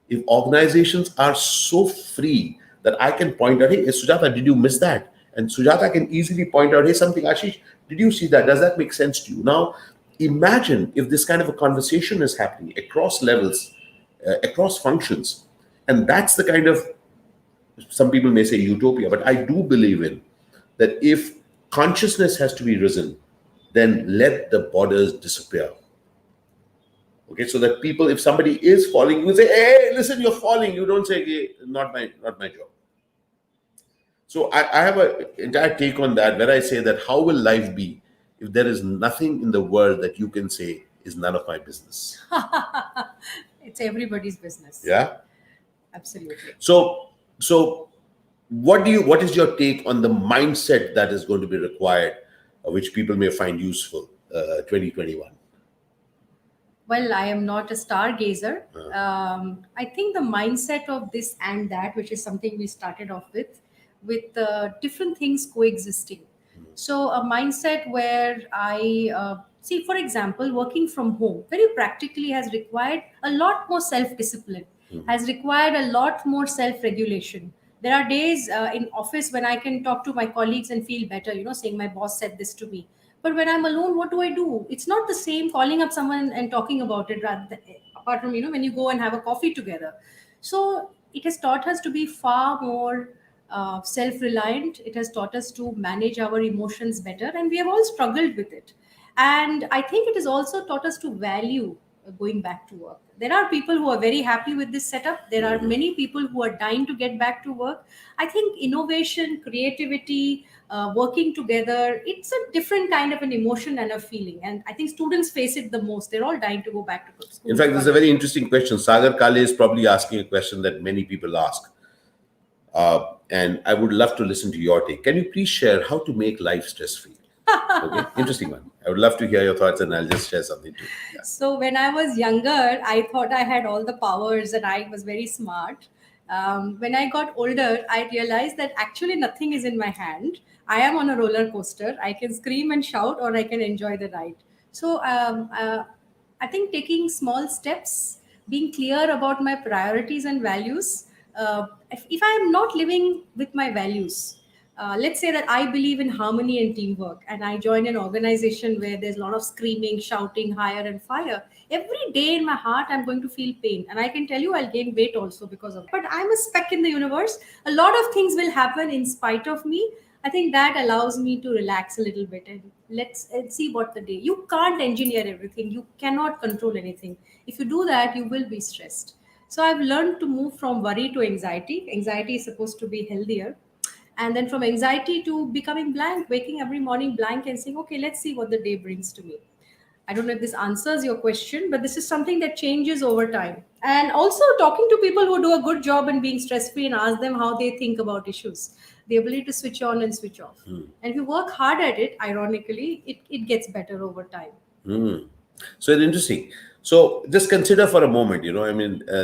If organizations are so free that I can point out, hey, Sujata, did you miss that? And Sujata can easily point out, hey, something, Ashish, did you see that? Does that make sense to you? Now, imagine if this kind of a conversation is happening across levels, across functions. And that's the kind of, some people may say utopia, but I do believe in that if consciousness has to be risen, then let the borders disappear. Okay, so that people, if somebody is falling, you say, hey, listen, you're falling. You don't say, hey, not my job. So I have an entire take on that, where I say that how will life be if there is nothing in the world that you can say is none of my business? It's everybody's business. Yeah. Absolutely. So what is your take on the mindset that is going to be required, which people may find useful, 2021? Well, I am not a stargazer. I think the mindset of this and that, which is something we started off with different things coexisting. So, a mindset where I see, for example, working from home very practically has required a lot more self discipline, has required a lot more self regulation. There are days in office when I can talk to my colleagues and feel better, saying my boss said this to me. But when I'm alone, what do I do? It's not the same calling up someone and talking about it, rather than, apart from when you go and have a coffee together. So it has taught us to be far more self-reliant. It has taught us to manage our emotions better, and we have all struggled with it. And I think it has also taught us to value going back to work. There are people who are very happy with this setup. There are many people who are dying to get back to work. I think innovation, creativity, working together, it's a different kind of an emotion and a feeling. And I think students face it the most. They're all dying to go back to school. In fact, this is a very interesting question. Sagar Kale is probably asking a question that many people ask. And I would love to listen to your take. Can you please share how to make life stress-free? Okay, interesting one. I would love to hear your thoughts, and I'll just share something too. Yeah. So when I was younger, I thought I had all the powers and I was very smart. When I got older, I realized that actually nothing is in my hand. I am on a roller coaster. I can scream and shout, or I can enjoy the ride. So I think taking small steps, being clear about my priorities and values. If I am not living with my values, let's say that I believe in harmony and teamwork, and I join an organization where there's a lot of screaming, shouting, hire and fire. Every day in my heart, I'm going to feel pain, and I can tell you I'll gain weight also because of it. But I'm a speck in the universe. A lot of things will happen in spite of me. I think that allows me to relax a little bit, and let's see what the day. You can't engineer everything. You cannot control anything. If you do that, you will be stressed. So I've learned to move from worry to anxiety. Anxiety is supposed to be healthier, and then from anxiety to becoming blank, waking every morning blank and saying, okay, let's see what the day brings to me. I don't know if this answers your question, but this is something that changes over time. And also talking to people who do a good job in being stress free and ask them how they think about issues, the ability to switch on and switch off. And if you work hard at it, ironically, it gets better over time. So it's interesting. So just consider for a moment,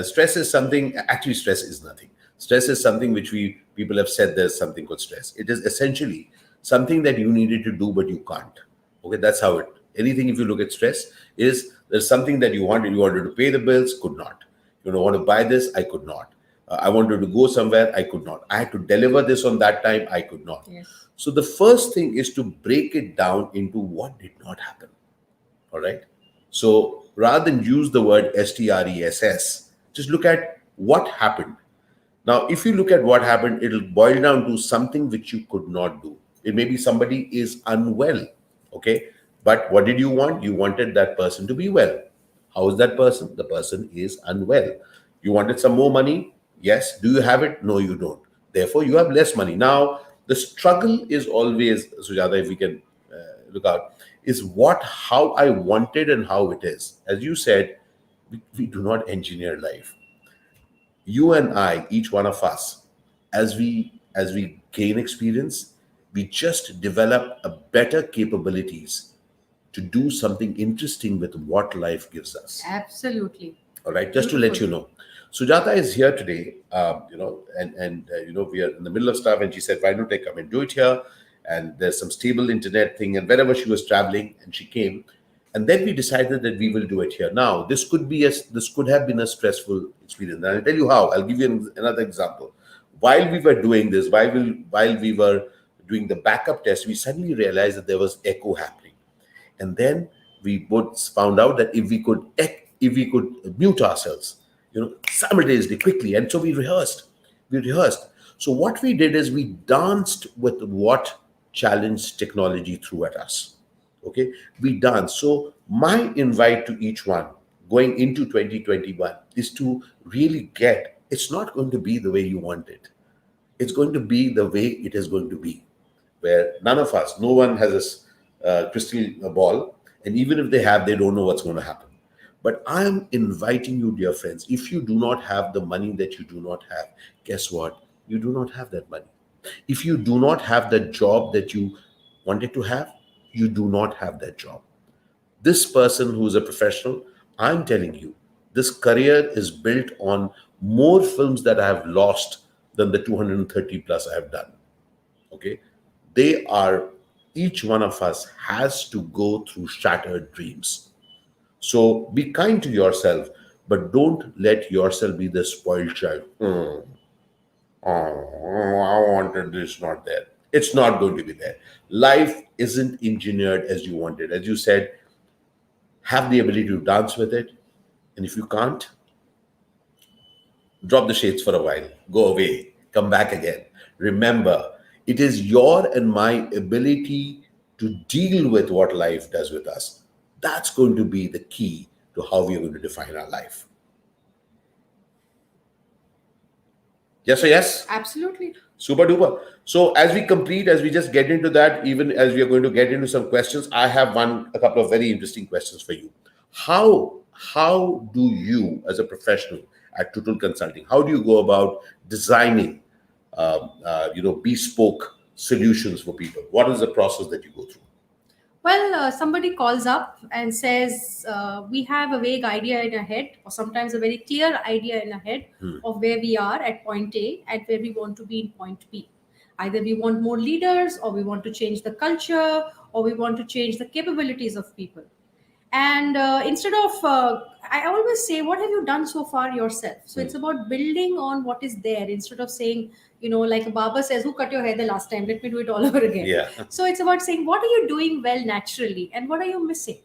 stress is something, actually stress is nothing. Stress is something which people have said there's something called stress. It is essentially something that you needed to do but you can't. Okay, that's how it. Anything, if you look at stress, is there's something that you wanted to pay the bills, could not. You don't want to buy this, I could not. I wanted to go somewhere, I could not. I had to deliver this on that time, I could not. Yes. So the first thing is to break it down into what did not happen. All right. So rather than use the word stress, just look at what happened. Now, if you look at what happened, it'll boil down to something which you could not do. It may be somebody is unwell. Okay. But what did you want? You wanted that person to be well. How is that person? The person is unwell. You wanted some more money? Yes. Do you have it? No, you don't. Therefore, you have less money. Now, the struggle is always, Sujata, if we can look out, is how I wanted and how it is. As you said, we do not engineer life. You and I, each one of us, as we gain experience, we just develop a better capabilities to do something interesting with what life gives us. Absolutely. All right, just to let you know, Sujata is here today. We are in the middle of stuff, and she said, "Why don't I come and do it here?" And there's some stable internet thing, and wherever she was traveling, and she came, and then we decided that we will do it here. Now, this could have been a stressful experience, and I'll tell you how. I'll give you another example. While we were doing this, while we were doing the backup test, we suddenly realized that there was echo happening. And then we both found out that if we could mute ourselves, simultaneously, quickly. And so we rehearsed. So what we did is we danced with what challenge technology threw at us. Okay, we danced. So my invite to each one going into 2021 is to really get. It's not going to be the way you want it. It's going to be the way it is going to be, where none of us, no one has a crystal ball, and even if they have, they don't know what's going to happen. But I am inviting you, dear friends, if you do not have the money that you do not have, guess what? You do not have that money. If you do not have the job that you wanted to have, you do not have that job. This person who is a professional, I'm telling you, this career is built on more films that I have lost than the 230 plus I have done. Okay, they are, each one of us has to go through shattered dreams. So be kind to yourself, but don't let yourself be the spoiled child. Oh, I wanted this, not there. It's not going to be there. Life isn't engineered as you wanted. As you said, have the ability to dance with it. And if you can't, drop the shades for a while, go away, come back again. Remember, it is your and my ability to deal with what life does with us. That's going to be the key to how we are going to define our life. Yes or yes? Absolutely. Super duper. So as we just get into that, even as we are going to get into some questions, I have a couple of very interesting questions for you. How do you, as a professional at Tutul Consulting, how do you go about designing, bespoke solutions for people? What is the process that you go through? Well, somebody calls up and says, we have a vague idea in our head, or sometimes a very clear idea in our head of where we are at point A and where we want to be in point B. Either we want more leaders, or we want to change the culture, or we want to change the capabilities of people. And instead of, I always say, what have you done so far yourself? So it's about building on what is there instead of saying, like a barber says, who cut your hair the last time? Let me do it all over again. Yeah. So it's about saying, what are you doing well naturally and what are you missing?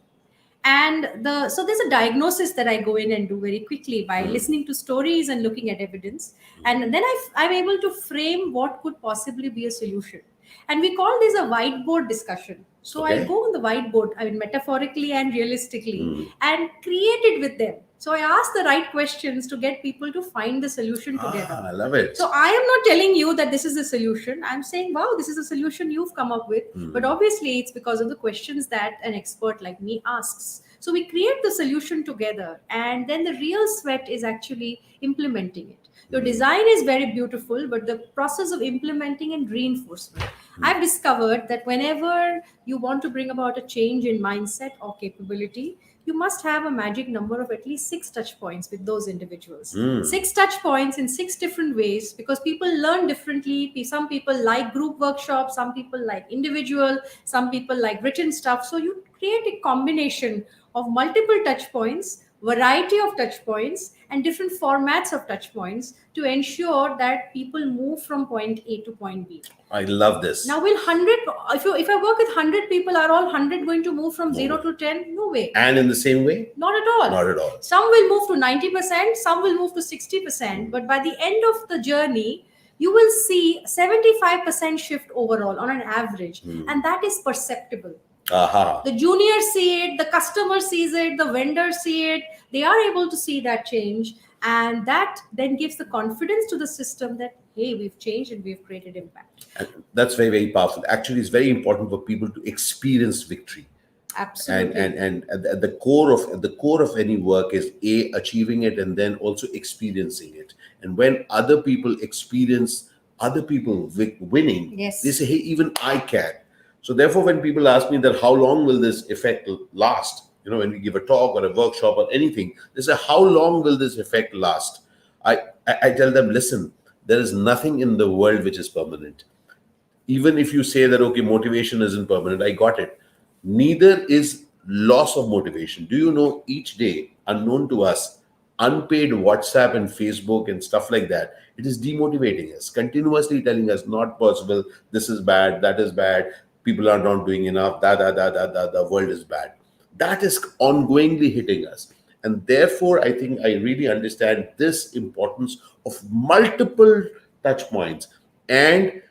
And so there's a diagnosis that I go in and do very quickly by listening to stories and looking at evidence. And then I'm able to frame what could possibly be a solution. And we call this a whiteboard discussion. So I Okay. go on the whiteboard, I mean, metaphorically and realistically, and create it with them. So I ask the right questions to get people to find the solution together. I love it. So I am not telling you that this is the solution. I'm saying, wow, this is the solution you've come up with. But obviously, it's because of the questions that an expert like me asks. So we create the solution together, and then the real sweat is actually implementing it. Your design is very beautiful, but the process of implementing and reinforcement. I've discovered that whenever you want to bring about a change in mindset or capability, you must have a magic number of at least 6 touch points with those individuals. 6 touch points in 6 different ways, because people learn differently. Some people like group workshops, some people like individual, some people like written stuff. So you create a combination of multiple touch points, variety of touch points, and different formats of touch points to ensure that people move from point A to point B. I love this. Now, will 100, if I work with 100 people, are all 100 going to move from No 0 way. to 10? No way. And in the same way? Not at all. Not at all. Some will move to 90%, some will move to 60%, but by the end of the journey, you will see 75% shift overall on an average, and that is perceptible. Aha. The juniors see it, the customer sees it, the vendors see it. They are able to see that change, and that then gives the confidence to the system that, hey, we've changed and we've created impact. And that's very, very powerful. Actually, it's very important for people to experience victory. Absolutely. And at the core of any work is achieving it, and then also experiencing it. And when other people experience other people winning, Yes. they say, hey, even I can. So therefore, when people ask me that how long will this effect last, when we give a talk or a workshop or anything, they say, how long will this effect last? I tell them, listen, there is nothing in the world which is permanent. Even if you say that, okay, motivation isn't permanent, I got it. Neither is loss of motivation. Do you know, each day, unknown to us, unpaid WhatsApp and Facebook and stuff like that, it is demotivating us, continuously telling us not possible, this is bad, that is bad, people are not doing enough, the world is bad. That is ongoingly hitting us. And therefore, I think I really understand this importance of multiple touch points. And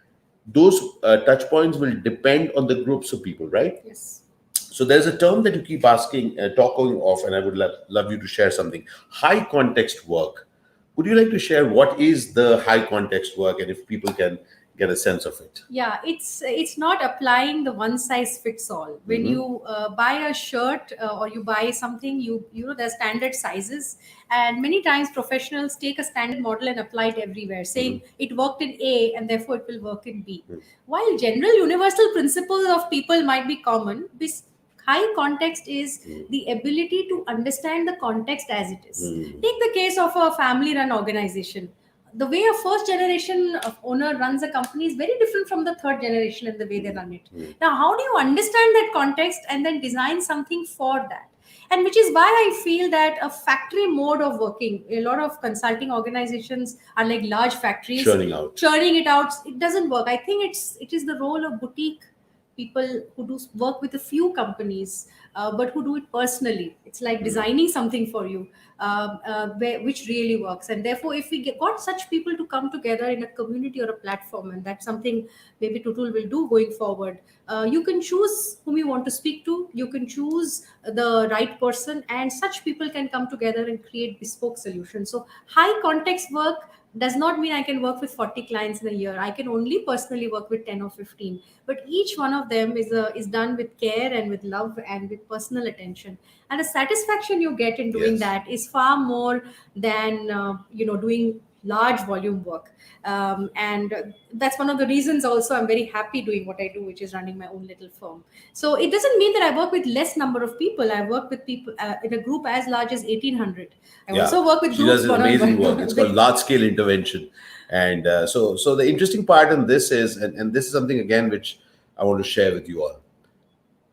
those touch points will depend on the groups of people, right? Yes. So there's a term that you keep talking of, and I would love you to share something. High context work. Would you like to share what is the high context work, and if people can get a sense of it? Yeah, it's not applying the one size fits all. When you buy a shirt or you buy something, you know there's standard sizes, and many times professionals take a standard model and apply it everywhere, saying it worked in A and therefore it will work in B. While general universal principles of people might be common, this high context is the ability to understand the context as it is. Take the case of a family run organization. The way a first generation of owner runs a company is very different from the third generation and the way they run it. Now, how do you understand that context and then design something for that? And which is why I feel that a factory mode of working, a lot of consulting organizations are like large factories churning it out. It doesn't work. I think it is the role of boutique people who do work with a few companies, but who do it personally. It's like designing something for you, which really works. And therefore, if we got such people to come together in a community or a platform, and that's something maybe Tutul will do going forward, you can choose whom you want to speak to, you can choose the right person, and such people can come together and create bespoke solutions. So high context work does not mean I can work with 40 clients in a year. I can only personally work with 10 or 15. But each one of them is done with care and with love and with personal attention. And the satisfaction you get in doing that is far more than doing large volume work. And that's one of the reasons also I'm very happy doing what I do, which is running my own little firm. So it doesn't mean that I work with less number of people. I work with people in a group as large as 1800. I also work with she groups. does amazing work. It's called large scale intervention. And so the interesting part in this is, and this is something again which I want to share with you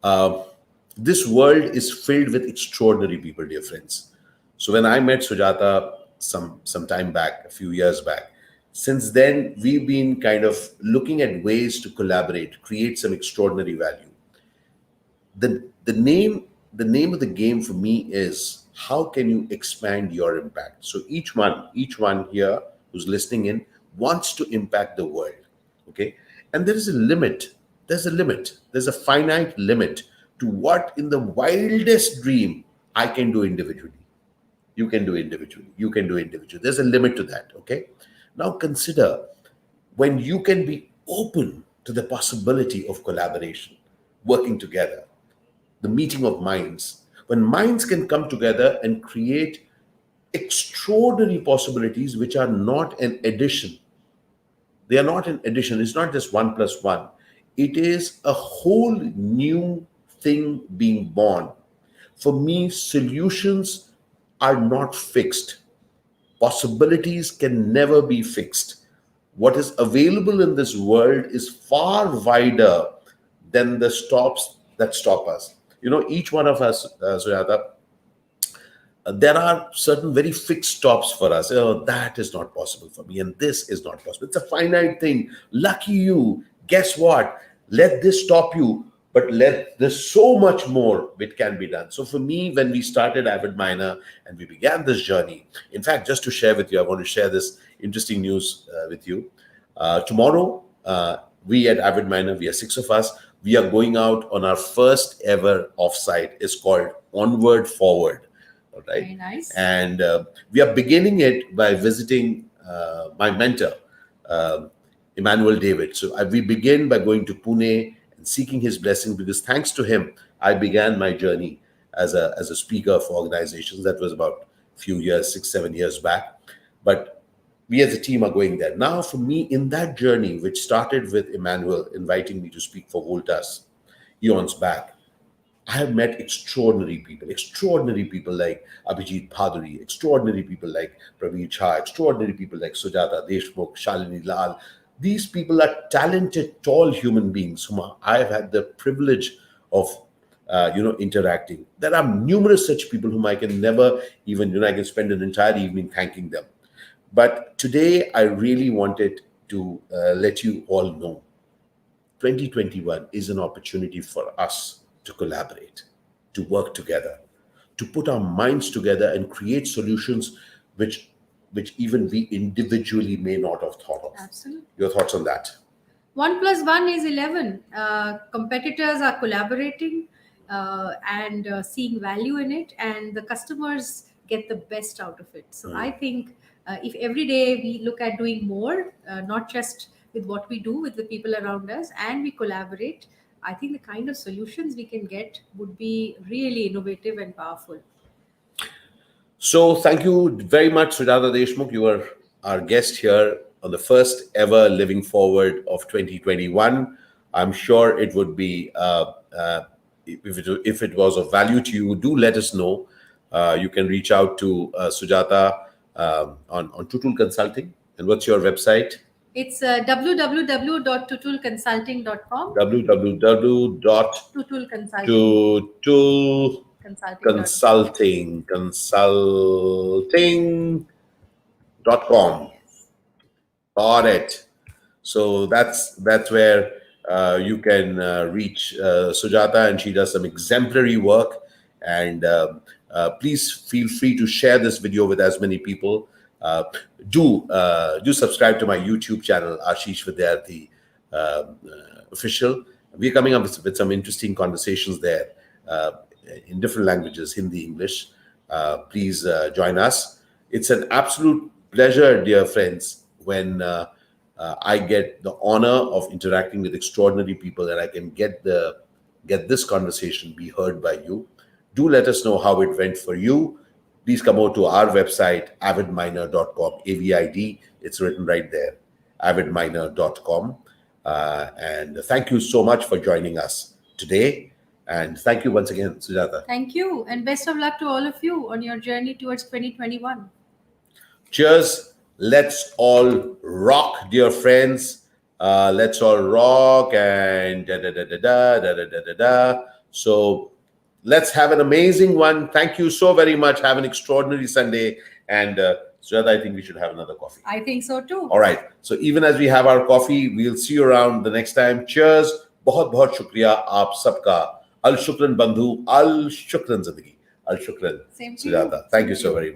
all. This world is filled with extraordinary people, dear friends. So when I met Sujata some time back, a few years back, since then we've been kind of looking at ways to collaborate, create some extraordinary value. The name of the game for me is, how can you expand your impact? So each one here who's listening in wants to impact the world. Okay. And there is a limit. There's a finite limit to what in the wildest dream I can do individually. You can do individually. There's a limit to that. Okay. Now consider when you can be open to the possibility of collaboration, working together, the meeting of minds. When minds can come together and create extraordinary possibilities which are not an addition. They are not an addition. It's not just 1 plus 1. It is a whole new thing being born. For me, solutions are not fixed. Possibilities can never be fixed. What is available in this world is far wider than the stops that stop us. Each one of us, Sujata, there are certain very fixed stops for us. Oh, that is not possible for me, and this is not possible. It's a finite thing. Lucky you. Guess what? Let this stop you, but there's so much more which can be done. So for me, when we started Avid Miner and we began this journey, in fact, just to share with you, I want to share this interesting news with you. Tomorrow, we at Avid Miner, we are 6 of us. We are going out on our first ever offsite. It's called Onward Forward. All right. Very nice. And we are beginning it by visiting my mentor, Emmanuel David. So we begin by going to Pune and seeking his blessing, because thanks to him, I began my journey as a speaker for organizations. That was about a few years, 6-7 years back. But we as a team are going there. Now, for me, in that journey, which started with Emmanuel inviting me to speak for Voltas eons back, I have met extraordinary people like Abhijit Bhaduri, extraordinary people like Praveen Jha, extraordinary people like Sujata Deshmukh, Shalini Lal. These people are talented, tall human beings whom I have had the privilege of, interacting. There are numerous such people whom I can never even, I can spend an entire evening thanking them. But today, I really wanted to let you all know 2021 is an opportunity for us to collaborate, to work together, to put our minds together and create solutions which even we individually may not have thought of. Absolutely. Your thoughts on that? 1 + 1 is 11. Competitors are collaborating and seeing value in it, and the customers get the best out of it. So I think if every day we look at doing more, not just with what we do with the people around us, and we collaborate, I think the kind of solutions we can get would be really innovative and powerful. So thank you very much, Sujata Deshmukh. You were our guest here on the first ever Living Forward of 2021. I'm sure it would be, if it was of value to you, do let us know. You can reach out to Sujata on Tutul Consulting. And what's your website? It's www.tutulconsulting.com. www.tutulconsulting.com. Got it. So that's where you can reach Sujata, and she does some exemplary work. And please feel free to share this video with as many people. Do subscribe to my YouTube channel, Ashish Vidyarthi official. We're coming up with some interesting conversations there in different languages, Hindi, English. Please join us. It's an absolute pleasure, dear friends, when I get the honor of interacting with extraordinary people, and I can get this conversation be heard by you. Do let us know how it went for you. Please come over to our website, avidminer.com, AVID. It's written right there, avidminer.com. And thank you so much for joining us today. And thank you once again, Sujata. Thank you. And best of luck to all of you on your journey towards 2021. Cheers. Let's all rock, dear friends. Let's all rock and da-da-da-da-da. So let's have an amazing one. Thank you so very much. Have an extraordinary Sunday. And Sujata, I think we should have another coffee. I think so too. All right. So even as we have our coffee, we'll see you around the next time. Cheers. बहुत बहुत शुक्रिया आप सबका. Al shukran bandhu, al shukran zindagi, al shukran. Sujata. Thank you so very much.